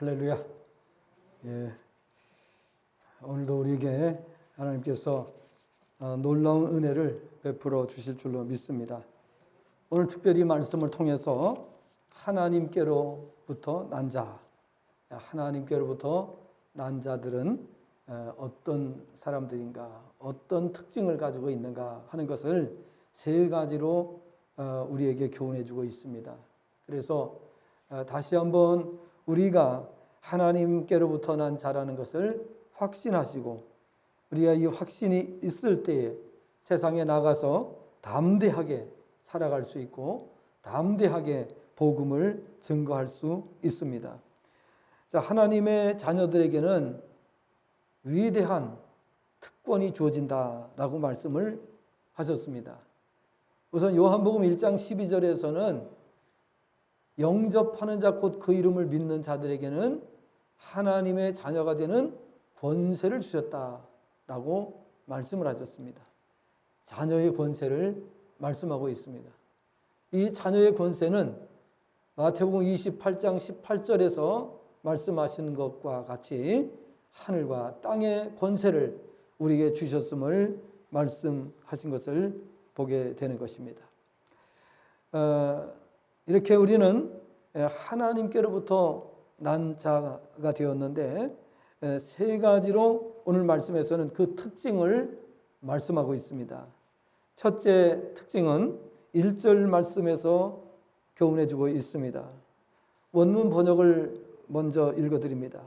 할렐루야. 예. 오늘도 우리에게 하나님께서 놀라운 은혜를 베풀어 주실 줄로 믿습니다. 오늘 특별히 말씀을 통해서 하나님께로부터 난 자, 하나님께로부터 난 자들은 어떤 사람들인가, 어떤 특징을 가지고 있는가 하는 것을 세 가지로 우리에게 교훈해 주고 있습니다. 그래서 다시 한번 우리가 하나님께로부터 난 자라는 것을 확신하시고, 우리가 이 확신이 있을 때에 세상에 나가서 담대하게 살아갈 수 있고 담대하게 복음을 증거할 수 있습니다. 자, 하나님의 자녀들에게는 위대한 특권이 주어진다라고 말씀을 하셨습니다. 우선 요한복음 1장 12절에서는 영접하는 자 곧 그 이름을 믿는 자들에게는 하나님의 자녀가 되는 권세를 주셨다라고 말씀을 하셨습니다. 자녀의 권세를 말씀하고 있습니다. 이 자녀의 권세는 마태복음 28장 18절에서 말씀하신 것과 같이 하늘과 땅의 권세를 우리에게 주셨음을 말씀하신 것을 보게 되는 것입니다. 이렇게 우리는 하나님께로부터 난 자가 되었는데, 세 가지로 오늘 말씀에서는 그 특징을 말씀하고 있습니다. 첫째 특징은 1절 말씀에서 교훈해 주고 있습니다. 원문 번역을 먼저 읽어드립니다.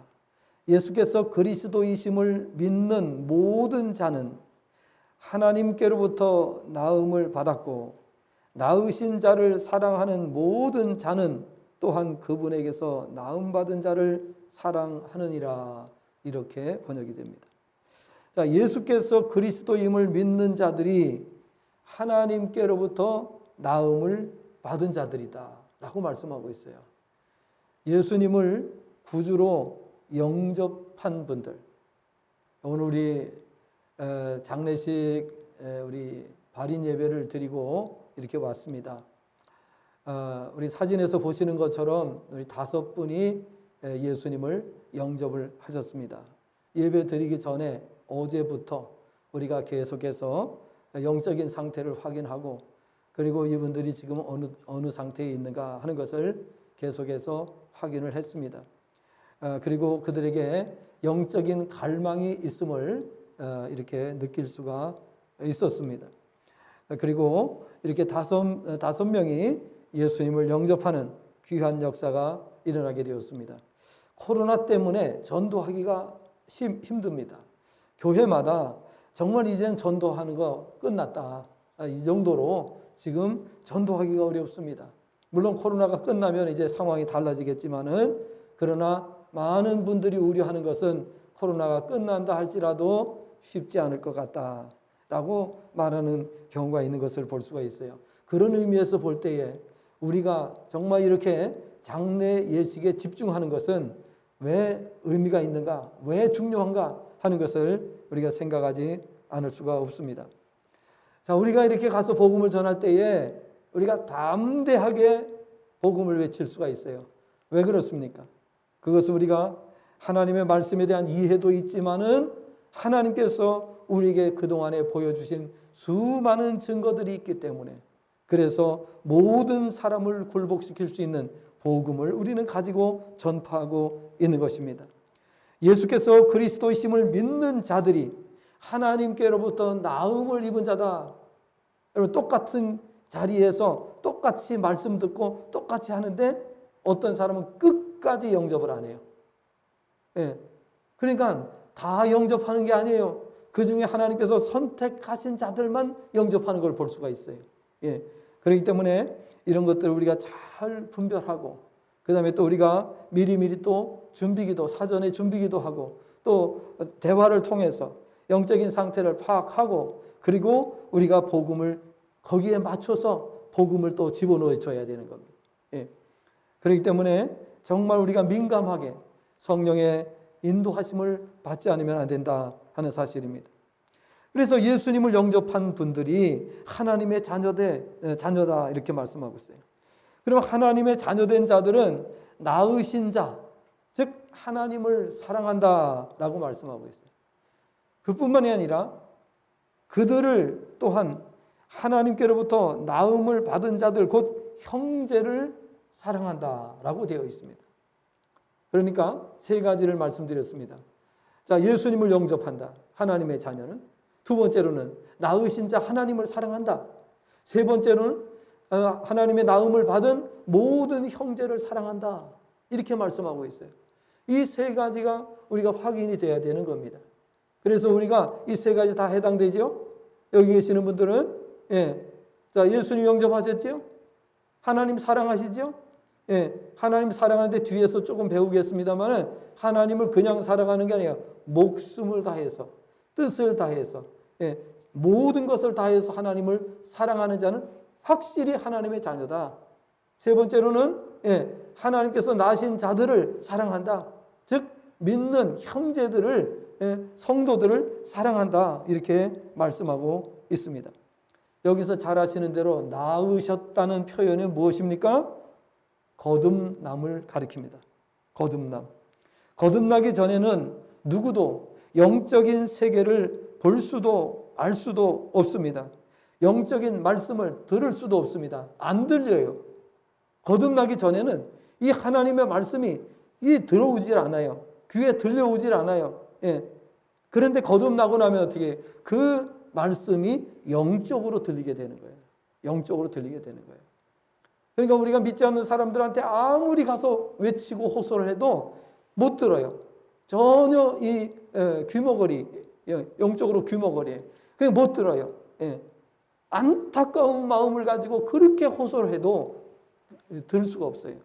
예수께서 그리스도이심을 믿는 모든 자는 하나님께로부터 나음을 받았고, 낳으신 자를 사랑하는 모든 자는 또한 그분에게서 나음받은 자를 사랑하느니라. 이렇게 번역이 됩니다. 자, 예수께서 그리스도임을 믿는 자들이 하나님께로부터 나음을 받은 자들이다 라고 말씀하고 있어요. 예수님을 구주로 영접한 분들, 오늘 우리 장례식 우리 발인 예배를 드리고 이렇게 왔습니다. 우리 사진에서 보시는 것처럼 우리 5분이 예수님을 영접을 하셨습니다. 예배 드리기 전에 어제부터 우리가 계속해서 영적인 상태를 확인하고, 그리고 이분들이 지금 어느 상태에 있는가 하는 것을 계속해서 확인을 했습니다. 그리고 그들에게 영적인 갈망이 있음을 이렇게 느낄 수가 있었습니다. 그리고 이렇게 다섯 명이 예수님을 영접하는 귀한 역사가 일어나게 되었습니다. 코로나 때문에 전도하기가 힘듭니다. 교회마다 정말 이제는 전도하는 거 끝났다, 이 정도로 지금 전도하기가 어렵습니다. 물론 코로나가 끝나면 이제 상황이 달라지겠지만은, 그러나 많은 분들이 우려하는 것은 코로나가 끝난다 할지라도 쉽지 않을 것 같다라고 말하는 경우가 있는 것을 볼 수가 있어요. 그런 의미에서 볼 때에 우리가 정말 이렇게 장례 예식에 집중하는 것은 왜 의미가 있는가, 왜 중요한가 하는 것을 우리가 생각하지 않을 수가 없습니다. 자, 우리가 이렇게 가서 복음을 전할 때에 우리가 담대하게 복음을 외칠 수가 있어요. 왜 그렇습니까? 그것은 우리가 하나님의 말씀에 대한 이해도 있지만은 하나님께서 우리에게 그동안에 보여주신 수많은 증거들이 있기 때문에, 그래서 모든 사람을 굴복시킬 수 있는 복음을 우리는 가지고 전파하고 있는 것입니다. 예수께서 그리스도이심을 믿는 자들이 하나님께로부터 나음을 입은 자다. 여러분, 똑같은 자리에서 똑같이 말씀 듣고 똑같이 하는데 어떤 사람은 끝까지 영접을 안 해요. 예. 그러니까 다 영접하는 게 아니에요. 그 중에 하나님께서 선택하신 자들만 영접하는 걸 볼 수가 있어요. 예. 그렇기 때문에 이런 것들을 우리가 잘 분별하고, 그 다음에 또 우리가 미리미리 또 준비기도, 사전에 준비기도 하고, 또 대화를 통해서 영적인 상태를 파악하고, 그리고 우리가 복음을 거기에 맞춰서 복음을 또 집어넣어 줘야 되는 겁니다. 예. 그렇기 때문에 정말 우리가 민감하게 성령의 인도하심을 받지 않으면 안 된다 하는 사실입니다. 그래서 예수님을 영접한 분들이 하나님의 자녀다 이렇게 말씀하고 있어요. 그럼 하나님의 자녀된 자들은 낳으신 자, 즉 하나님을 사랑한다라고 말씀하고 있어요. 그뿐만이 아니라 그들을 또한 하나님께로부터 나음을 받은 자들 곧 형제를 사랑한다라고 되어 있습니다. 그러니까 세 가지를 말씀드렸습니다. 자, 예수님을 영접한다. 하나님의 자녀는. 두 번째로는 낳으신 자 하나님을 사랑한다. 세 번째로는 하나님의 나음을 받은 모든 형제를 사랑한다. 이렇게 말씀하고 있어요. 이 세 가지가 우리가 확인이 돼야 되는 겁니다. 그래서 우리가 이 세 가지 다 해당되죠? 여기 계시는 분들은 자, 예수님 영접하셨죠? 하나님 사랑하시죠? 하나님 사랑하는데 뒤에서 조금 배우겠습니다만 하나님을 그냥 사랑하는 게 아니라 목숨을 다해서 뜻을 다해서 모든 것을 다해서 하나님을 사랑하는 자는 확실히 하나님의 자녀다. 세 번째로는 하나님께서 낳으신 자들을 사랑한다. 즉 믿는 형제들을 성도들을 사랑한다. 이렇게 말씀하고 있습니다. 여기서 잘 아시는 대로 낳으셨다는 표현은 무엇입니까? 거듭남을 가리킵니다. 거듭남. 거듭나기 전에는 누구도 영적인 세계를 볼 수도 알 수도 없습니다. 영적인 말씀을 들을 수도 없습니다. 안 들려요. 거듭나기 전에는 이 하나님의 말씀이 들어오질 않아요. 귀에 들려오질 않아요. 그런데 거듭나고 나면 어떻게 그 말씀이 영적으로 들리게 되는 거예요. 영적으로 들리게 되는 거예요. 그러니까 우리가 믿지 않는 사람들한테 아무리 가서 외치고 호소를 해도 못 들어요. 전혀 이 귀머거리, 영적으로 귀머거리에. 그냥 못 들어요. 안타까운 마음을 가지고 그렇게 호소를 해도 들을 수가 없어요.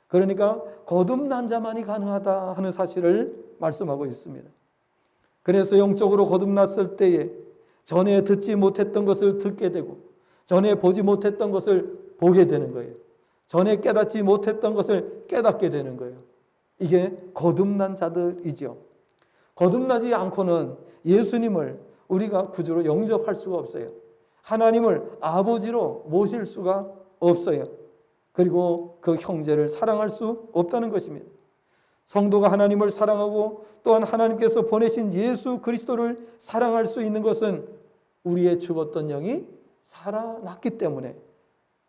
그러니까 거듭난 자만이 가능하다 하는 사실을 말씀하고 있습니다. 그래서 영적으로 거듭났을 때에 전에 듣지 못했던 것을 듣게 되고 전에 보지 못했던 것을 보게 되는 거예요. 전에 깨닫지 못했던 것을 깨닫게 되는 거예요. 이게 거듭난 자들이죠. 거듭나지 않고는 예수님을 우리가 구주로 영접할 수가 없어요. 하나님을 아버지로 모실 수가 없어요. 그리고 그 형제를 사랑할 수 없다는 것입니다. 성도가 하나님을 사랑하고 또한 하나님께서 보내신 예수 그리스도를 사랑할 수 있는 것은 우리의 죽었던 영이 살아났기 때문에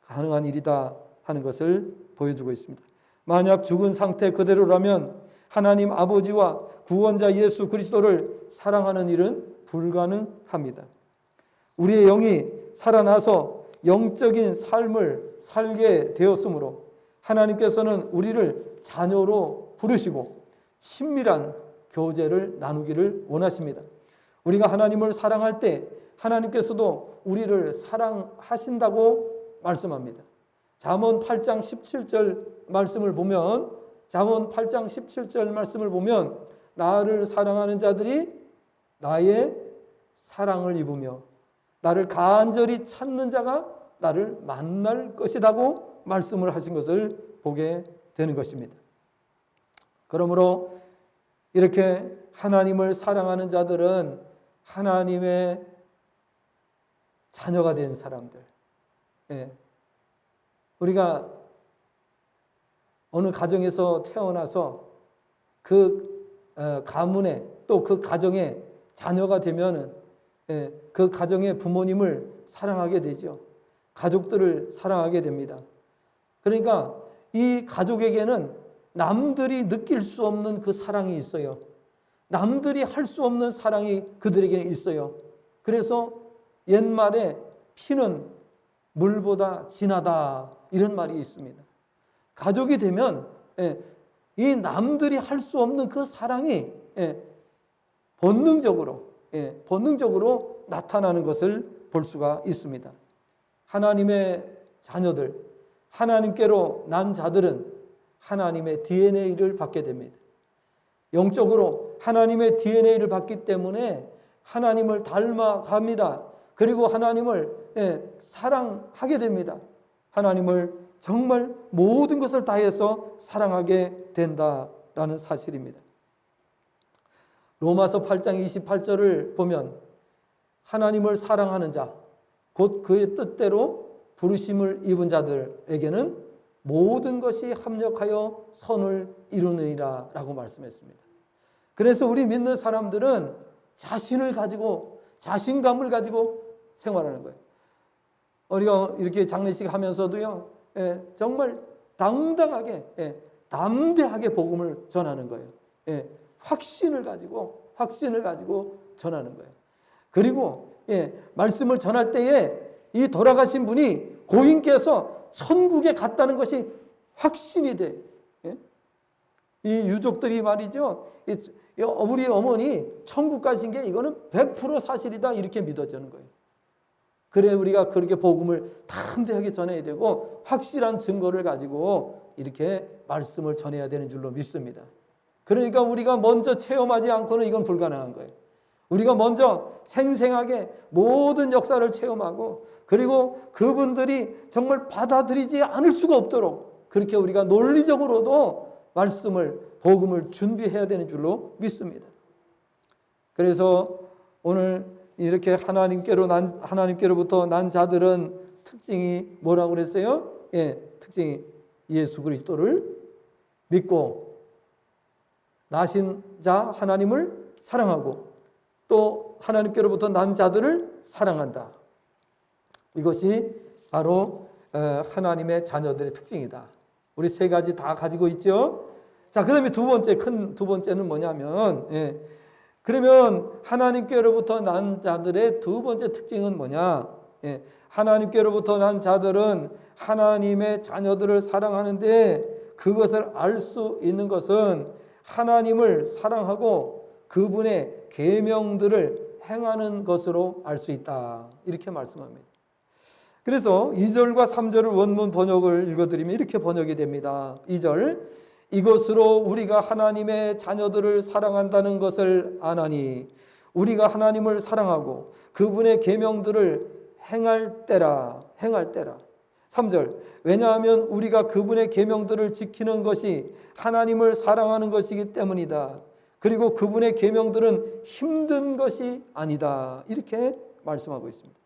가능한 일이다 하는 것을 보여주고 있습니다. 만약 죽은 상태 그대로라면 하나님 아버지와 구원자 예수 그리스도를 사랑하는 일은 불가능합니다. 우리의 영이 살아나서 영적인 삶을 살게 되었으므로 하나님께서는 우리를 자녀로 부르시고 친밀한 교제를 나누기를 원하십니다. 우리가 하나님을 사랑할 때 하나님께서도 우리를 사랑하신다고 말씀합니다. 잠언 8장 17절 말씀을 보면 나를 사랑하는 자들이 나의 사랑을 입으며 나를 간절히 찾는 자가 나를 만날 것이라고 말씀을 하신 것을 보게 되는 것입니다. 그러므로 이렇게 하나님을 사랑하는 자들은 하나님의 자녀가 된 사람들. 우리가 어느 가정에서 태어나서 그 가문에 또 그 가정에 자녀가 되면 그 가정의 부모님을 사랑하게 되죠. 가족들을 사랑하게 됩니다. 그러니까 이 가족에게는 남들이 느낄 수 없는 그 사랑이 있어요. 남들이 할 수 없는 사랑이 그들에게는 있어요. 그래서 옛말에 피는 물보다 진하다 이런 말이 있습니다. 가족이 되면 이 남들이 할 수 없는 그 사랑이 본능적으로 나타나는 것을 볼 수가 있습니다. 하나님의 자녀들, 하나님께로 난 자들은 하나님의 DNA를 받게 됩니다. 영적으로 하나님의 DNA를 받기 때문에 하나님을 닮아갑니다. 그리고 하나님을 사랑하게 됩니다. 하나님을 정말 모든 것을 다해서 사랑하게 된다라는 사실입니다. 로마서 8장 28절을 보면 하나님을 사랑하는 자, 곧 그의 뜻대로 부르심을 입은 자들에게는 모든 것이 합력하여 선을 이루느니라 라고 말씀했습니다. 그래서 우리 믿는 사람들은 자신을 가지고 자신감을 가지고 생활하는 거예요. 우리가 이렇게 장례식 하면서도요, 정말 당당하게, 담대하게 복음을 전하는 거예요. 확신을 가지고 전하는 거예요. 그리고 말씀을 전할 때에 이 돌아가신 분이 고인께서 천국에 갔다는 것이 확신이 돼. 이 유족들이 말이죠, 우리 어머니 천국 가신 게 이거는 100% 사실이다 이렇게 믿어지는 거예요. 그래 우리가 그렇게 복음을 담대하게 전해야 되고 확실한 증거를 가지고 이렇게 말씀을 전해야 되는 줄로 믿습니다. 그러니까 우리가 먼저 체험하지 않고는 이건 불가능한 거예요. 우리가 먼저 생생하게 모든 역사를 체험하고 그리고 그분들이 정말 받아들이지 않을 수가 없도록 그렇게 우리가 논리적으로도 말씀을 복음을 준비해야 되는 줄로 믿습니다. 그래서 오늘 이렇게 하나님께로부터 난 자들은 특징이 뭐라고 그랬어요? 특징이 예수 그리스도를 믿고 나신 자 하나님을 사랑하고 또 하나님께로부터 난 자들을 사랑한다. 이것이 바로 하나님의 자녀들의 특징이다. 우리 세 가지 다 가지고 있죠. 자, 그다음에 큰 두 번째는 뭐냐면, 그러면 하나님께로부터 난 자들의 두 번째 특징은 뭐냐? 하나님께로부터 난 자들은 하나님의 자녀들을 사랑하는데 그것을 알 수 있는 것은 하나님을 사랑하고 그분의 계명들을 행하는 것으로 알 수 있다. 이렇게 말씀합니다. 그래서 2절과 3절을 원문 번역을 읽어드리면 이렇게 번역이 됩니다. 2절, 이것으로 우리가 하나님의 자녀들을 사랑한다는 것을 아나니 우리가 하나님을 사랑하고 그분의 계명들을 행할 때라. 3절, 왜냐하면 우리가 그분의 계명들을 지키는 것이 하나님을 사랑하는 것이기 때문이다. 그리고 그분의 계명들은 힘든 것이 아니다. 이렇게 말씀하고 있습니다.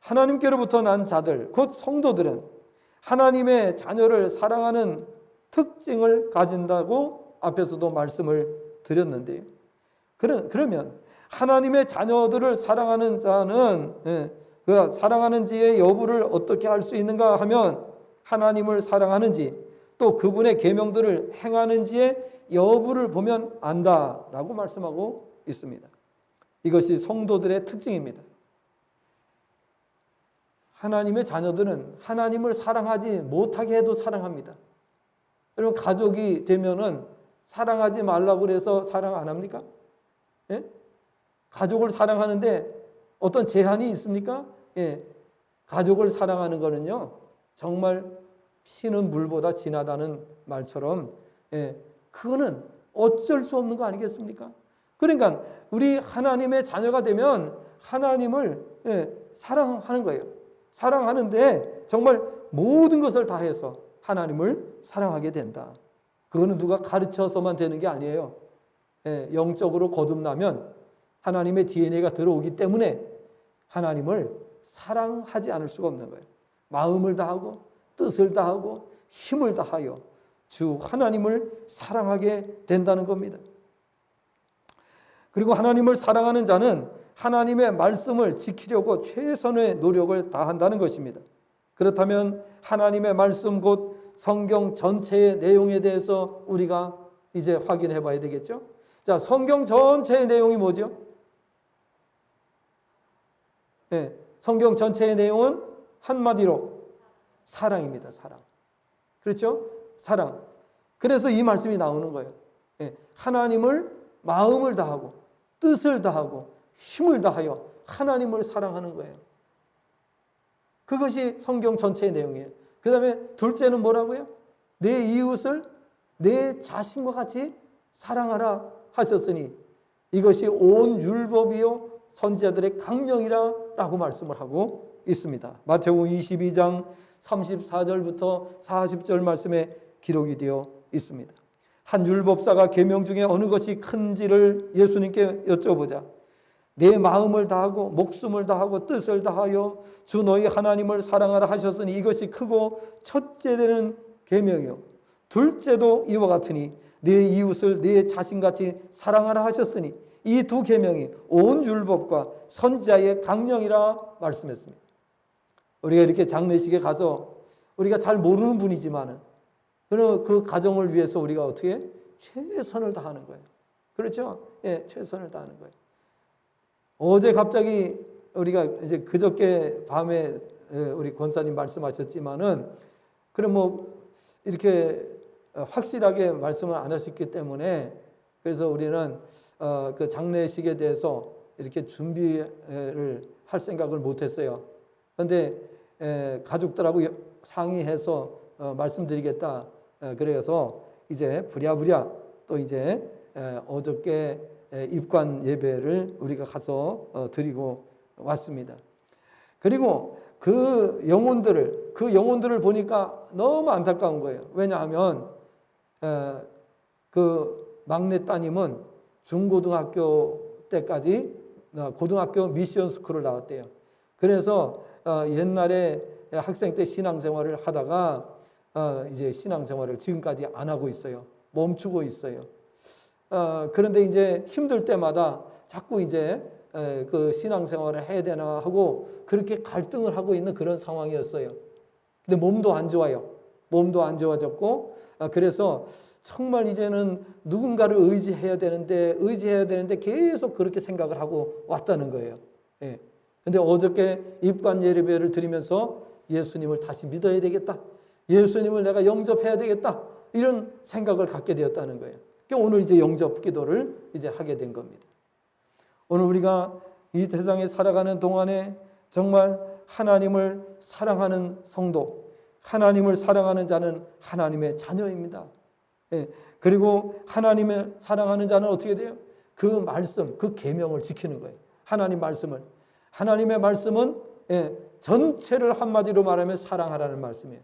하나님께로부터 난 자들, 곧 성도들은 하나님의 자녀를 사랑하는 특징을 가진다고 앞에서도 말씀을 드렸는데요. 그러면 하나님의 자녀들을 사랑하는 자는 그 사랑하는지의 여부를 어떻게 알 수 있는가 하면 하나님을 사랑하는지 또 그분의 계명들을 행하는지의 여부를 보면 안다라고 말씀하고 있습니다. 이것이 성도들의 특징입니다. 하나님의 자녀들은 하나님을 사랑하지 못하게 해도 사랑합니다. 여러분 가족이 되면은 사랑하지 말라고 그래서 사랑 안 합니까? 가족을 사랑하는데 어떤 제한이 있습니까? 가족을 사랑하는 거는요 정말 피는 물보다 진하다는 말처럼 그거는 어쩔 수 없는 거 아니겠습니까? 그러니까 우리 하나님의 자녀가 되면 하나님을 사랑하는 거예요. 사랑하는데 정말 모든 것을 다해서 하나님을 사랑하게 된다. 그거는 누가 가르쳐서만 되는 게 아니에요. 영적으로 거듭나면 하나님의 DNA가 들어오기 때문에 하나님을 사랑하지 않을 수가 없는 거예요. 마음을 다하고 뜻을 다하고 힘을 다하여 주 하나님을 사랑하게 된다는 겁니다. 그리고 하나님을 사랑하는 자는 하나님의 말씀을 지키려고 최선의 노력을 다한다는 것입니다. 그렇다면 하나님의 말씀 곧 성경 전체의 내용에 대해서 우리가 이제 확인해 봐야 되겠죠? 자, 성경 전체의 내용이 뭐죠? 성경 전체의 내용은 한마디로 사랑입니다. 사랑. 그렇죠? 사랑. 그래서 이 말씀이 나오는 거예요. 하나님을 마음을 다하고 뜻을 다하고 힘을 다하여 하나님을 사랑하는 거예요. 그것이 성경 전체의 내용이에요. 그 다음에 둘째는 뭐라고요? 내 이웃을 내 자신과 같이 사랑하라 하셨으니 이것이 온 율법이요 선지자들의 강령이라 라고 말씀을 하고 있습니다. 마태복음 22장 34절부터 40절 말씀에 기록이 되어 있습니다. 한 율법사가 계명 중에 어느 것이 큰지를 예수님께 여쭤보자 내 마음을 다하고 목숨을 다하고 뜻을 다하여 주 너희 하나님을 사랑하라 하셨으니 이것이 크고 첫째 되는 계명이요. 둘째도 이와 같으니 네 이웃을 네 자신같이 사랑하라 하셨으니 이 두 계명이 온 율법과 선지자의 강령이라 말씀했습니다. 우리가 이렇게 장례식에 가서 우리가 잘 모르는 분이지만은 그 가정을 위해서 우리가 어떻게 최선을 다하는 거예요. 그렇죠? 예, 최선을 다하는 거예요. 어제 갑자기 우리가 이제 그저께 밤에 우리 권사님 말씀하셨지만은 그럼 뭐 이렇게 확실하게 말씀을 안 하셨기 때문에 그래서 우리는 그 장례식에 대해서 이렇게 준비를 할 생각을 못했어요. 그런데 가족들하고 상의해서 말씀드리겠다. 그래서 이제 부랴부랴 또 이제 어저께 입관 예배를 우리가 가서 드리고 왔습니다. 그리고 그 영혼들을 보니까 너무 안타까운 거예요. 왜냐하면 그 막내 따님은 중고등학교 때까지 고등학교 미션 스쿨을 나왔대요. 그래서 옛날에 학생 때 신앙생활을 하다가 이제 신앙생활을 지금까지 안 하고 있어요. 멈추고 있어요. 그런데 이제 힘들 때마다 자꾸 이제 그 신앙생활을 해야 되나 하고 그렇게 갈등을 하고 있는 그런 상황이었어요. 근데 몸도 안 좋아요. 몸도 안 좋아졌고 그래서 정말 이제는 누군가를 의지해야 되는데 계속 그렇게 생각을 하고 왔다는 거예요. 예. 근데 어저께 입관 예배를 드리면서 예수님을 다시 믿어야 되겠다. 예수님을 내가 영접해야 되겠다. 이런 생각을 갖게 되었다는 거예요. 그러니까 오늘 이제 영접 기도를 이제 하게 된 겁니다. 오늘 우리가 이 세상에 살아가는 동안에 정말 하나님을 사랑하는 성도, 하나님을 사랑하는 자는 하나님의 자녀입니다. 예. 그리고 하나님을 사랑하는 자는 어떻게 돼요? 그 말씀, 그 계명을 지키는 거예요. 하나님 말씀을. 하나님의 말씀은 전체를 한마디로 말하면 사랑하라는 말씀이에요.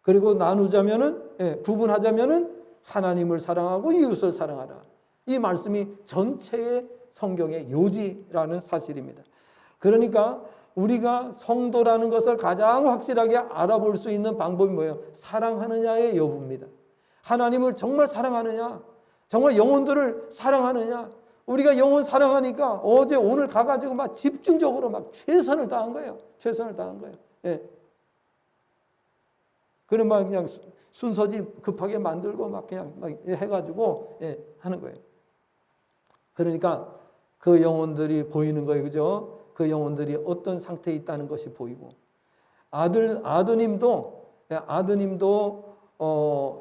그리고 나누자면은 구분하자면은 하나님을 사랑하고 이웃을 사랑하라. 이 말씀이 전체의 성경의 요지라는 사실입니다. 그러니까 우리가 성도라는 것을 가장 확실하게 알아볼 수 있는 방법이 뭐예요? 사랑하느냐의 여부입니다. 하나님을 정말 사랑하느냐? 정말 영혼들을 사랑하느냐? 우리가 영혼 사랑하니까 어제 오늘 가가지고 막 집중적으로 막 최선을 다한 거예요. 최선을 다한 거예요. 예. 그럼 막 그냥 순서지 급하게 만들고 막 그냥 막 해가지고 하는 거예요. 그러니까 그 영혼들이 보이는 거예요. 그죠? 그 영혼들이 어떤 상태에 있다는 것이 보이고 아드님도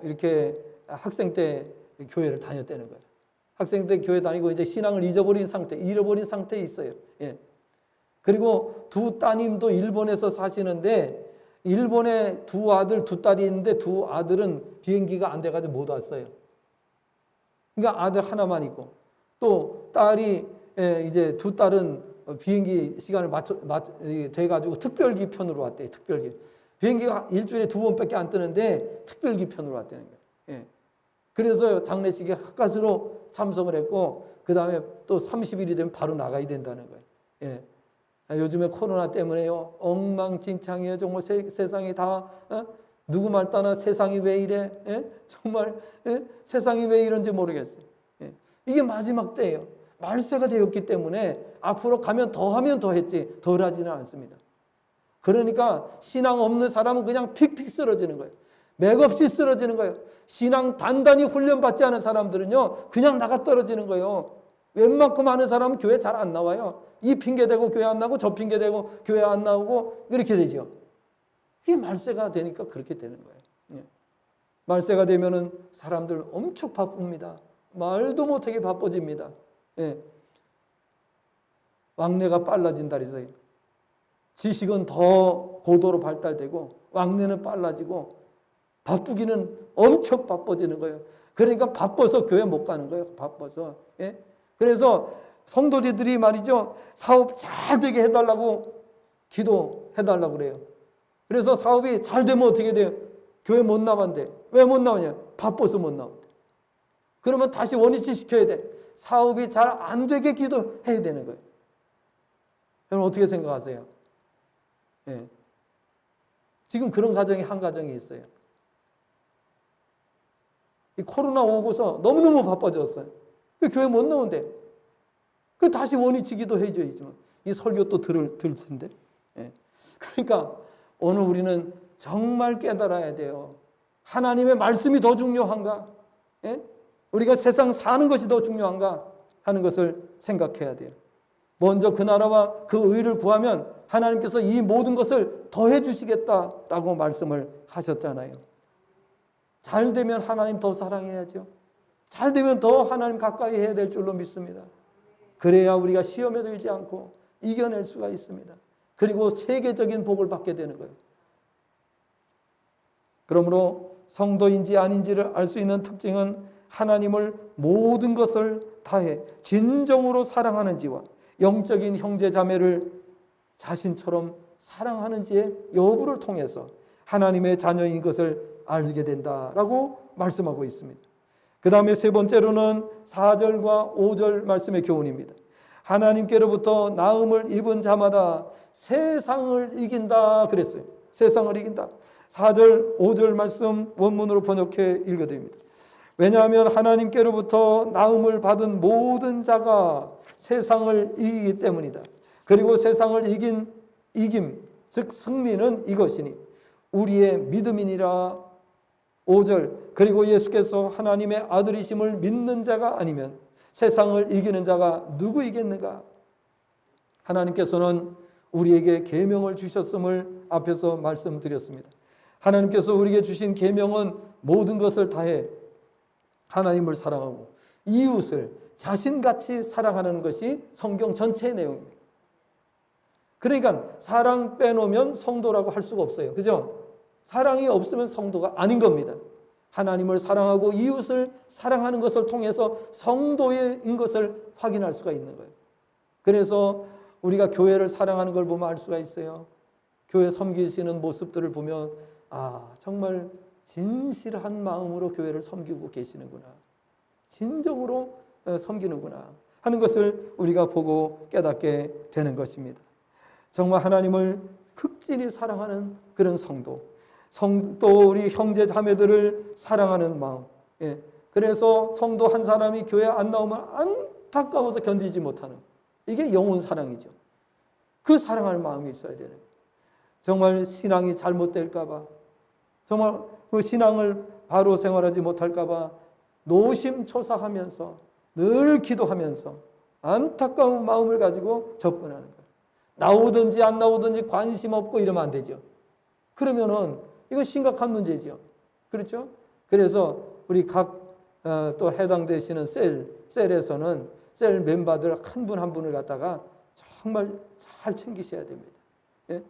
이렇게 학생 때 교회를 다녔다는 거예요. 학생 때 교회 다니고 이제 신앙을 잃어버린 상태에 있어요. 예. 그리고 두 따님도 일본에서 사시는데 일본에 두 아들, 두 딸이 있는데 두 아들은 비행기가 안 돼가지고 못 왔어요. 그러니까 아들 하나만 있고 또 딸이 이제 두 딸은 비행기 시간을 돼가지고 특별기 편으로 왔대요. 특별기. 비행기가 일주일에 2번밖에 안 뜨는데 특별기 편으로 왔다는 거예요. 예. 그래서 장례식에 가까스로 참석을 했고 그 다음에 또 30일이 되면 바로 나가야 된다는 거예요. 예. 요즘에 코로나 때문에요. 엉망진창이에요. 정말 세상이 다 누구 말 따나 세상이 왜 이래? 정말 세상이 왜 이런지 모르겠어요. 이게 마지막 때예요. 말세가 되었기 때문에 앞으로 가면 더 하면 더 했지 덜 하지는 않습니다. 그러니까 신앙 없는 사람은 그냥 픽픽 쓰러지는 거예요. 맥없이 쓰러지는 거예요. 신앙 단단히 훈련받지 않은 사람들은요 그냥 나가 떨어지는 거예요. 웬만큼 하는 사람은 교회 잘 안 나와요. 이 핑계대고 교회 안 나오고 저 핑계대고 교회 안 나오고 이렇게 되죠. 이게 말세가 되니까 그렇게 되는 거예요. 말세가 되면은 사람들 엄청 바쁩니다. 말도 못하게 바빠집니다. 왕래가 빨라진다 그래서요. 지식은 더 고도로 발달되고 왕래는 빨라지고 바쁘기는 엄청 바빠지는 거예요. 그러니까 바빠서 교회 못 가는 거예요. 바빠서. 그래서 성도들이 말이죠. 사업 잘 되게 해달라고 기도해달라고 그래요. 그래서 사업이 잘 되면 어떻게 돼요? 교회 못 나간대. 왜 못 나오냐? 바빠서 못 나온대. 그러면 다시 원위치 시켜야 돼. 사업이 잘 안 되게 기도해야 되는 거예요. 여러분 어떻게 생각하세요? 지금 그런 가정이 한 가정이 있어요. 이 코로나 오고서 너무너무 바빠졌어요. 그 교회 못 나온대. 그 다시 원위치 기도 해줘야죠. 이 설교 또 들을 텐데. 예. 그러니까 오늘 우리는 정말 깨달아야 돼요. 하나님의 말씀이 더 중요한가? 예? 우리가 세상 사는 것이 더 중요한가? 하는 것을 생각해야 돼요. 먼저 그 나라와 그 의를 구하면 하나님께서 이 모든 것을 더해 주시겠다라고 말씀을 하셨잖아요. 잘 되면 하나님 더 사랑해야죠. 잘 되면 더 하나님 가까이 해야 될 줄로 믿습니다. 그래야 우리가 시험에 들지 않고 이겨낼 수가 있습니다. 그리고 세계적인 복을 받게 되는 거예요. 그러므로 성도인지 아닌지를 알 수 있는 특징은 하나님을 모든 것을 다해 진정으로 사랑하는지와 영적인 형제 자매를 자신처럼 사랑하는지의 여부를 통해서 하나님의 자녀인 것을 알게 된다라고 말씀하고 있습니다. 그 다음에 세 번째로는 4절과 5절 말씀의 교훈입니다. 하나님께로부터 나음을 입은 자마다 세상을 이긴다 그랬어요. 세상을 이긴다. 4절, 5절 말씀 원문으로 번역해 읽어드립니다. 왜냐하면 하나님께로부터 나음을 받은 모든 자가 세상을 이기기 때문이다. 그리고 세상을 이김, 즉 승리는 이것이니 우리의 믿음이니라. 5절, 그리고 예수께서 하나님의 아들이심을 믿는 자가 아니면 세상을 이기는 자가 누구이겠는가? 하나님께서는 우리에게 계명을 주셨음을 앞에서 말씀드렸습니다. 하나님께서 우리에게 주신 계명은 모든 것을 다해 하나님을 사랑하고 이웃을 자신같이 사랑하는 것이 성경 전체의 내용입니다. 그러니까 사랑 빼놓으면 성도라고 할 수가 없어요. 그죠? 사랑이 없으면 성도가 아닌 겁니다. 하나님을 사랑하고 이웃을 사랑하는 것을 통해서 성도인 것을 확인할 수가 있는 거예요. 그래서 우리가 교회를 사랑하는 걸 보면 알 수가 있어요. 교회 섬기시는 모습들을 보면 정말 진실한 마음으로 교회를 섬기고 계시는구나. 진정으로 섬기는구나 하는 것을 우리가 보고 깨닫게 되는 것입니다. 정말 하나님을 극진히 사랑하는 그런 성도, 또 우리 형제 자매들을 사랑하는 마음. 그래서 성도 한 사람이 교회 안 나오면 안타까워서 견디지 못하는, 이게 영혼 사랑이죠. 그 사랑할 마음이 있어야 되는 거예요. 정말 신앙이 잘못될까 봐, 정말 그 신앙을 바로 생활하지 못할까 봐 노심초사하면서 늘 기도하면서 안타까운 마음을 가지고 접근하는 거예요. 나오든지 안 나오든지 관심 없고 이러면 안 되죠. 그러면은 이거 심각한 문제죠. 그렇죠? 그래서 우리 각 또 해당되시는 셀에서는 셀 멤버들 한 분 한 분을 갖다가 정말 잘 챙기셔야 됩니다. 예?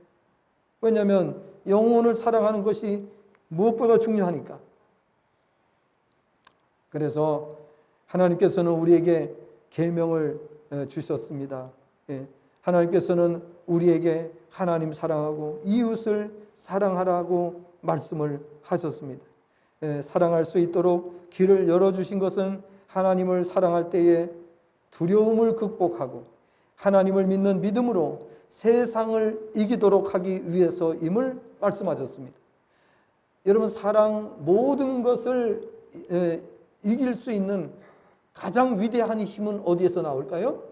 왜냐하면 영혼을 사랑하는 것이 무엇보다 중요하니까. 그래서 하나님께서는 우리에게 계명을 주셨습니다. 예. 하나님께서는 우리에게 하나님 사랑하고 이웃을 사랑하라고 말씀을 하셨습니다. 예, 사랑할 수 있도록 길을 열어주신 것은 하나님을 사랑할 때에 두려움을 극복하고 하나님을 믿는 믿음으로 세상을 이기도록 하기 위해서임을 말씀하셨습니다. 여러분, 사랑, 모든 것을 이길 수 있는 가장 위대한 힘은 어디에서 나올까요?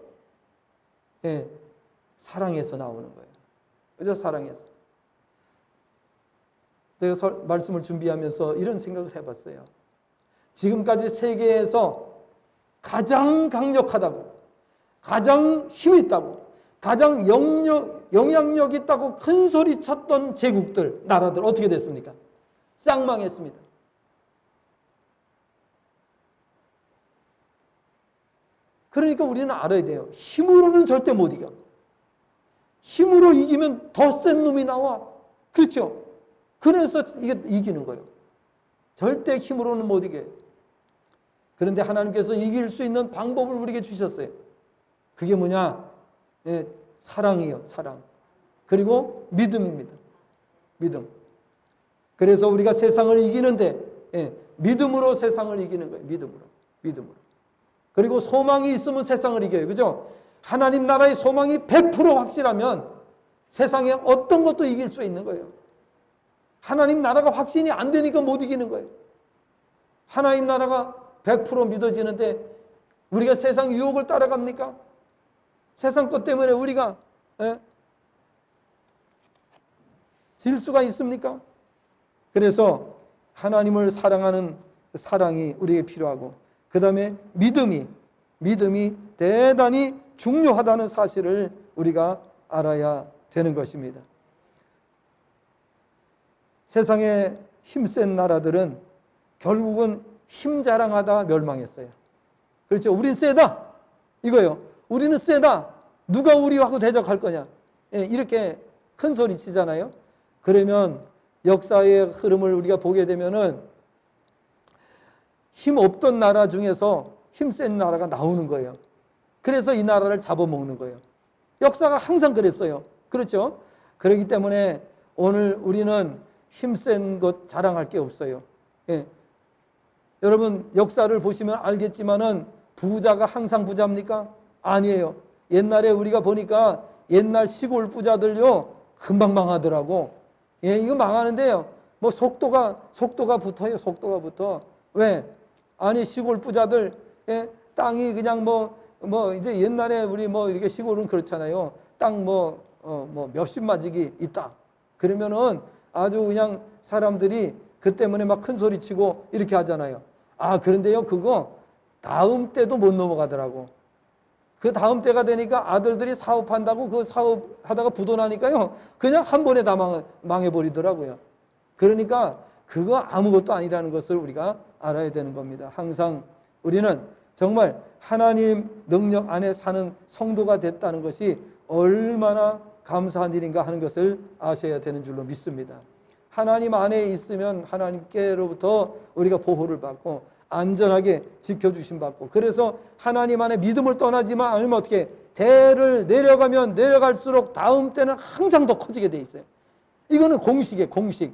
예, 사랑에서 나오는 거예요. 그죠? 사랑에서. 제가 말씀을 준비하면서 이런 생각을 해봤어요. 지금까지 세계에서 가장 강력하다고, 가장 힘 있다고, 가장 영향력 있다고 큰 소리 쳤던 제국들, 나라들 어떻게 됐습니까? 쌍망했습니다. 그러니까 우리는 알아야 돼요. 힘으로는 절대 못 이겨. 힘으로 이기면 더 센 놈이 나와. 그렇죠? 그래서 이게 이기는 거예요. 절대 힘으로는 못 이겨요. 그런데 하나님께서 이길 수 있는 방법을 우리에게 주셨어요. 그게 뭐냐? 사랑이에요. 사랑. 그리고 믿음입니다. 믿음. 그래서 우리가 세상을 이기는데 믿음으로 세상을 이기는 거예요. 믿음으로. 그리고 소망이 있으면 세상을 이겨요. 그죠? 하나님 나라의 소망이 100% 확실하면 세상에 어떤 것도 이길 수 있는 거예요. 하나님 나라가 확신이 안 되니까 못 이기는 거예요. 하나님 나라가 100% 믿어지는데 우리가 세상 유혹을 따라갑니까? 세상 것 때문에 우리가 질 수가 있습니까? 그래서 하나님을 사랑하는 사랑이 우리에게 필요하고, 그 다음에 믿음이 대단히 중요하다는 사실을 우리가 알아야 되는 것입니다. 세상의 힘센 나라들은 결국은 힘 자랑하다 멸망했어요. 그렇죠? 우린 세다 이거요. 우리는 세다. 누가 우리하고 대적할 거냐. 이렇게 큰 소리 치잖아요. 그러면 역사의 흐름을 우리가 보게 되면은 힘 없던 나라 중에서 힘센 나라가 나오는 거예요. 그래서 이 나라를 잡아먹는 거예요. 역사가 항상 그랬어요. 그렇죠? 그렇기 때문에 오늘 우리는 힘센 것 자랑할 게 없어요. 여러분 역사를 보시면 알겠지만은 부자가 항상 부자입니까? 아니에요. 옛날에 우리가 보니까 옛날 시골 부자들요 금방 망하더라고. 이거 망하는데요. 뭐 속도가 붙어요. 속도가 붙어. 왜? 아니 시골 부자들 땅이 그냥 이제 옛날에 우리 이렇게 시골은 그렇잖아요. 땅 몇십 마직이 있다. 그러면은 아주 그냥 사람들이 그 때문에 막 큰 소리 치고 이렇게 하잖아요. 그런데요 그거 다음 때도 못 넘어가더라고. 그 다음 때가 되니까 아들들이 사업한다고 그 사업하다가 부도나니까요 그냥 한 번에 다 망해버리더라고요. 그러니까 그거 아무것도 아니라는 것을 우리가 알아야 되는 겁니다. 항상 우리는 정말 하나님 능력 안에 사는 성도가 됐다는 것이 얼마나 감사한 일인가 하는 것을 아셔야 되는 줄로 믿습니다. 하나님 안에 있으면 하나님께로부터 우리가 보호를 받고 안전하게 지켜주심 받고, 그래서 하나님 안에 믿음을 떠나지만 않으면 어떻게 대를 내려가면 내려갈수록 다음 때는 항상 더 커지게 돼 있어요. 이거는 공식이에요. 공식.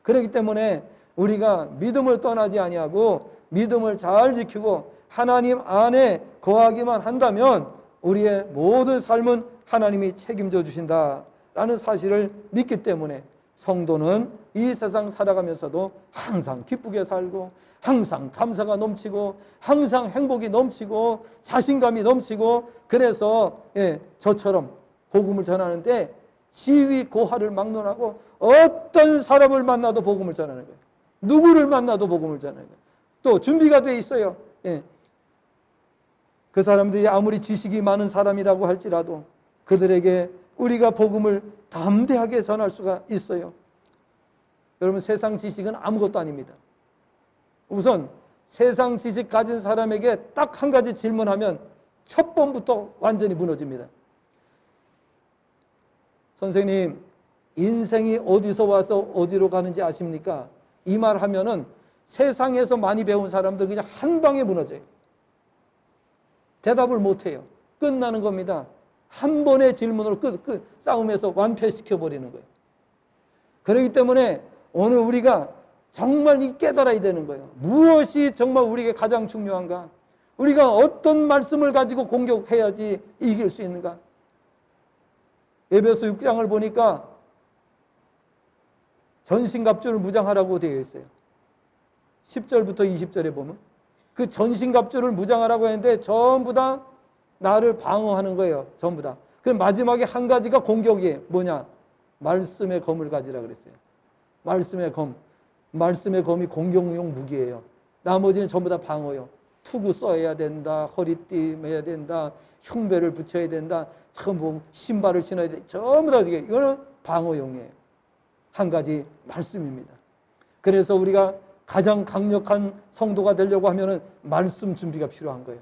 그렇기 때문에 우리가 믿음을 떠나지 아니하고 믿음을 잘 지키고 하나님 안에 거하기만 한다면 우리의 모든 삶은 하나님이 책임져 주신다라는 사실을 믿기 때문에 성도는 이 세상 살아가면서도 항상 기쁘게 살고 항상 감사가 넘치고 항상 행복이 넘치고 자신감이 넘치고, 그래서 저처럼 복음을 전하는데 시위 고하를 막론하고 어떤 사람을 만나도 복음을 전하는 거예요. 누구를 만나도 복음을 전하는 거예요. 또 준비가 돼 있어요. 그 사람들이 아무리 지식이 많은 사람이라고 할지라도 그들에게 우리가 복음을 담대하게 전할 수가 있어요. 여러분 세상 지식은 아무것도 아닙니다. 우선 세상 지식 가진 사람에게 딱 한 가지 질문하면 첫 번부터 완전히 무너집니다. 선생님, 인생이 어디서 와서 어디로 가는지 아십니까? 이 말 하면은 세상에서 많이 배운 사람들 그냥 한 방에 무너져요. 대답을 못해요. 끝나는 겁니다. 한 번의 질문으로 싸움에서 완패시켜버리는 거예요. 그렇기 때문에 오늘 우리가 정말 깨달아야 되는 거예요. 무엇이 정말 우리에게 가장 중요한가? 우리가 어떤 말씀을 가지고 공격해야지 이길 수 있는가? 에베소 6장을 보니까 전신갑주를 무장하라고 되어 있어요. 10절부터 20절에 보면 그 전신갑주를 무장하라고 했는데 전부 다 나를 방어하는 거예요. 전부 다. 그럼 마지막에 한 가지가 공격이에요. 뭐냐? 말씀의 검을 가지라 그랬어요. 말씀의 검. 말씀의 검이 공격용 무기예요. 나머지는 전부 다 방어요. 투구 써야 된다. 허리띠 매야 된다. 흉배를 붙여야 된다. 참 신발을 신어야 돼. 전부 다 이거는 방어용이에요. 한 가지 말씀입니다. 그래서 우리가 가장 강력한 성도가 되려고 하면은 말씀 준비가 필요한 거예요.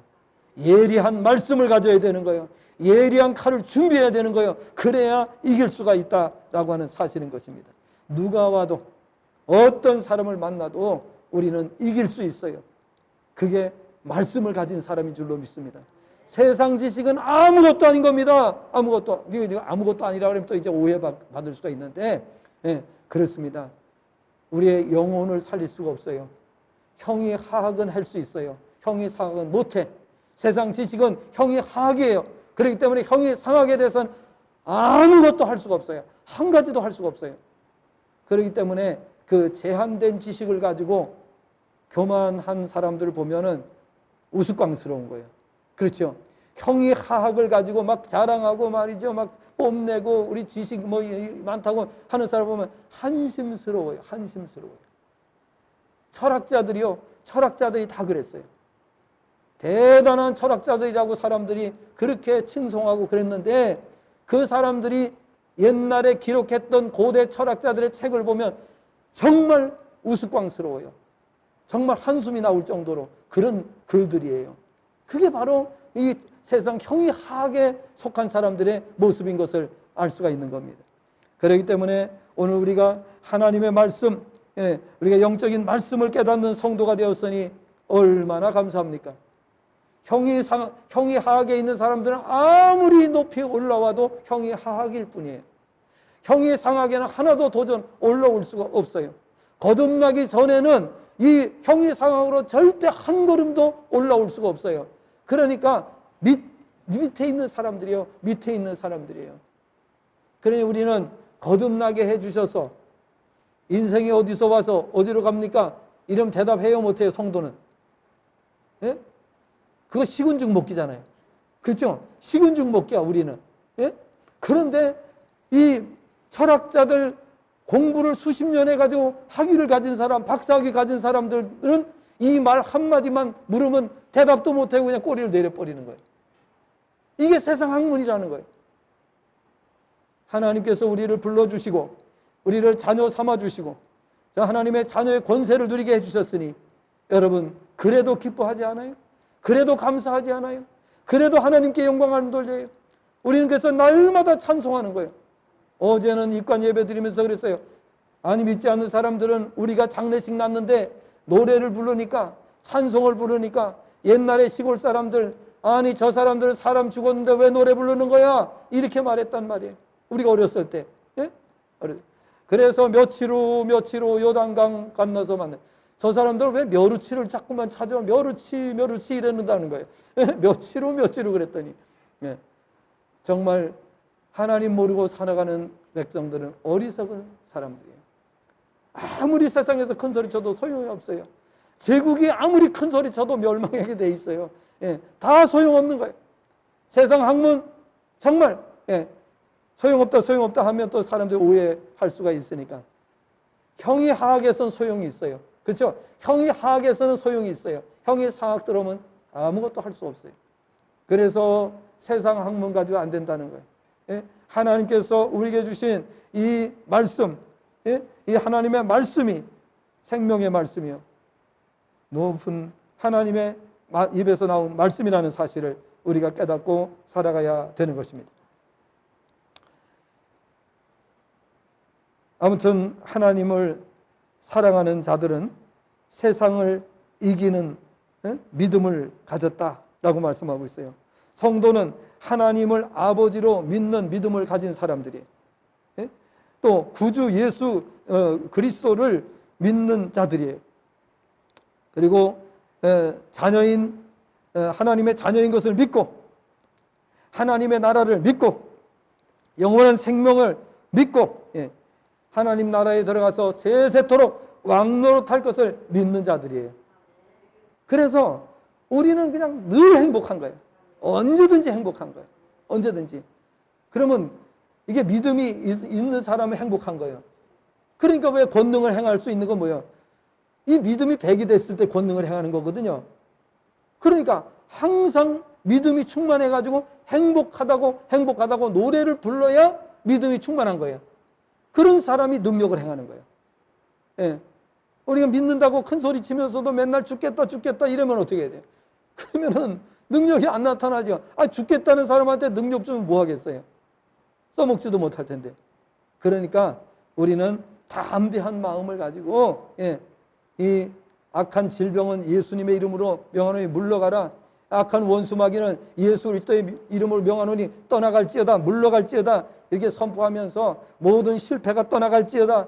예리한 말씀을 가져야 되는 거예요. 예리한 칼을 준비해야 되는 거예요. 그래야 이길 수가 있다라고 하는 사실인 것입니다. 누가 와도 어떤 사람을 만나도 우리는 이길 수 있어요. 그게 말씀을 가진 사람인 줄로 믿습니다. 세상 지식은 아무것도 아닌 겁니다. 아무것도 아니라 그러면 또 이제 오해받을 수가 있는데, 그렇습니다. 우리의 영혼을 살릴 수가 없어요. 형이 하학은 할 수 있어요. 형이 상학은 못해. 세상 지식은 형이 하학이에요. 그렇기 때문에 형이 상학에 대해서는 아무것도 할 수가 없어요. 한 가지도 할 수가 없어요. 그렇기 때문에 그 제한된 지식을 가지고 교만한 사람들을 보면은 우스꽝스러운 거예요. 그렇죠? 형이 하학을 가지고 막 자랑하고 말이죠. 막 뽐내고 우리 지식 뭐 많다고 하는 사람 보면 한심스러워요. 한심스러워요. 철학자들이 다 그랬어요. 대단한 철학자들이라고 사람들이 그렇게 칭송하고 그랬는데 그 사람들이 옛날에 기록했던 고대 철학자들의 책을 보면 정말 우스꽝스러워요. 정말 한숨이 나올 정도로 그런 글들이에요. 그게 바로 이 세상 형이하하게 속한 사람들의 모습인 것을 알 수가 있는 겁니다. 그렇기 때문에 오늘 우리가 하나님의 말씀, 우리가 영적인 말씀을 깨닫는 성도가 되었으니 얼마나 감사합니까? 형이하하게 있는 사람들은 아무리 높이 올라와도 형이하하일 뿐이에요. 형이상하게는 하나도 도전 올라올 수가 없어요. 거듭나기 전에는 이 형이상하로 절대 한 걸음도 올라올 수가 없어요. 그러니까 밑에 있는 사람들이요. 밑에 있는 사람들이에요. 그러니 우리는 거듭나게 해주셔서 인생이 어디서 와서 어디로 갑니까? 이러면 대답해요 못해요 성도는? 예? 그거 식은 죽 먹기잖아요. 그렇죠? 식은 죽 먹기야 우리는. 예? 그런데 이 철학자들 공부를 수십 년 해가지고 학위를 가진 사람, 박사학위 가진 사람들은 이 말 한마디만 물으면 대답도 못하고 그냥 꼬리를 내려버리는 거예요. 이게 세상 학문이라는 거예요. 하나님께서 우리를 불러주시고 우리를 자녀 삼아주시고 하나님의 자녀의 권세를 누리게 해주셨으니 여러분 그래도 기뻐하지 않아요? 그래도 감사하지 않아요? 그래도 하나님께 영광을 돌려요? 우리는 그래서 날마다 찬송하는 거예요. 어제는 입관 예배 드리면서 그랬어요. 아니 믿지 않는 사람들은 우리가 장례식 났는데 노래를 부르니까 찬송을 부르니까 옛날에 시골 사람들 아니 저 사람들은 사람 죽었는데 왜 노래 부르는 거야? 이렇게 말했단 말이에요. 우리가 어렸을 때. 예? 그래서 며칠 후 요단강 건너서 만나요. 저 사람들은 왜 멸우치를 자꾸만 찾아 멸우치 이랬는다는 거예요. 며칠 후 그랬더니 정말 하나님 모르고 살아가는 백성들은 어리석은 사람들이에요. 아무리 세상에서 큰 소리 쳐도 소용이 없어요. 제국이 아무리 큰 소리 쳐도 멸망하게 돼 있어요. 다 소용없는 거예요. 세상 학문 정말 소용없다 하면 또 사람들이 오해할 수가 있으니까 형이 하학에서는 소용이 있어요. 그렇죠? 형이 하학에서는 소용이 있어요. 형이 상학 들어오면 아무것도 할 수 없어요. 그래서 세상 학문 가지고 안 된다는 거예요. 하나님께서 우리에게 주신 이 말씀, 이 하나님의 말씀이 생명의 말씀이요. 높은 하나님의 입에서 나온 말씀이라는 사실을 우리가 깨닫고 살아가야 되는 것입니다. 아무튼 하나님을 사랑하는 자들은 세상을 이기는 믿음을 가졌다라고 말씀하고 있어요. 성도는 하나님을 아버지로 믿는 믿음을 가진 사람들이에요. 또 구주 예수 그리스도를 믿는 자들이에요. 그리고 하나님의 자녀인 것을 믿고 하나님의 나라를 믿고 영원한 생명을 믿고 하나님 나라에 들어가서 세세토록 왕노릇할 것을 믿는 자들이에요. 그래서 우리는 그냥 늘 행복한 거예요. 언제든지 행복한 거예요. 언제든지. 그러면 이게 믿음이 있는 사람은 행복한 거예요. 그러니까 왜 권능을 행할 수 있는 건 뭐예요? 이 믿음이 백이 됐을 때 권능을 행하는 거거든요. 그러니까 항상 믿음이 충만해가지고 행복하다고 노래를 불러야 믿음이 충만한 거예요. 그런 사람이 능력을 행하는 거예요. 우리가 믿는다고 큰 소리 치면서도 맨날 죽겠다 이러면 어떻게 해야 돼요? 그러면은 능력이 안 나타나죠. 죽겠다는 사람한테 능력 주면 뭐 하겠어요? 써먹지도 못할 텐데. 그러니까 우리는 담대한 마음을 가지고 이 악한 질병은 예수님의 이름으로 명하노니 물러가라. 악한 원수 마귀는 예수 그리스도의 이름으로 명하노니 떠나갈지어다 물러갈지어다 이렇게 선포하면서 모든 실패가 떠나갈지어다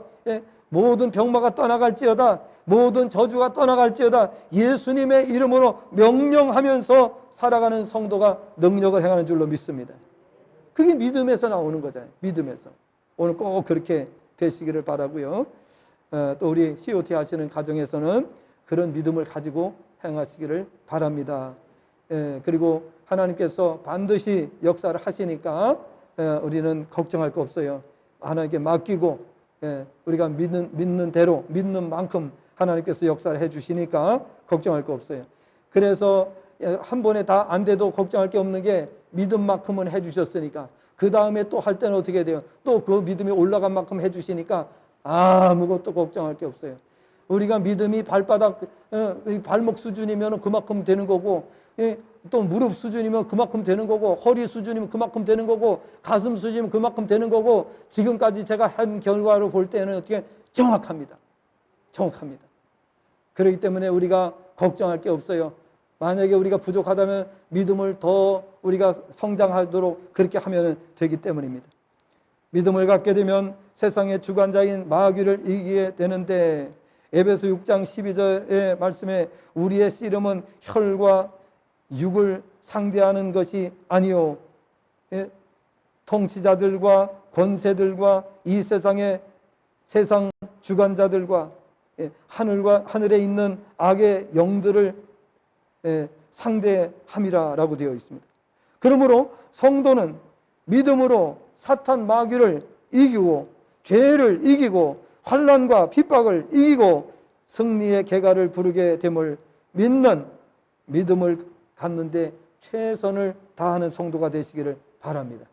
모든 병마가 떠나갈지어다 모든 저주가 떠나갈지어다 예수님의 이름으로 명령하면서 살아가는 성도가 능력을 행하는 줄로 믿습니다. 그게 믿음에서 나오는 거잖아요. 믿음에서. 오늘 꼭 그렇게 되시기를 바라고요. 또 우리 COT 하시는 가정에서는 그런 믿음을 가지고 행하시기를 바랍니다. 그리고 하나님께서 반드시 역사를 하시니까 우리는 걱정할 거 없어요. 하나님께 맡기고 우리가 믿는 대로 믿는 만큼 하나님께서 역사를 해주시니까 걱정할 거 없어요. 그래서 한 번에 다 안 돼도 걱정할 게 없는 게 믿음 만큼은 해주셨으니까 그 다음에 또 할 때는 어떻게 돼요? 또 그 믿음이 올라간 만큼 해주시니까 아무것도 걱정할 게 없어요. 우리가 믿음이 발바닥 발목 수준이면 그만큼 되는 거고, 또 무릎 수준이면 그만큼 되는 거고, 허리 수준이면 그만큼 되는 거고, 가슴 수준이면 그만큼 되는 거고, 지금까지 제가 한 결과로 볼 때는 어떻게 정확합니다. 정확합니다. 그렇기 때문에 우리가 걱정할 게 없어요. 만약에 우리가 부족하다면 믿음을 더 우리가 성장하도록 그렇게 하면 되기 때문입니다. 믿음을 갖게 되면 세상의 주관자인 마귀를 이기게 되는데, 에베소 6장 12절의 말씀에 우리의 씨름은 혈과 육을 상대하는 것이 아니요 통치자들과 권세들과 이 세상의 세상 주관자들과 하늘에 있는 악의 영들을 상대함이라고 되어 있습니다. 그러므로 성도는 믿음으로 사탄 마귀를 이기고 죄를 이기고 환난과 핍박을 이기고 승리의 계가를 부르게 됨을 믿는 믿음을 갖는데 최선을 다하는 성도가 되시기를 바랍니다.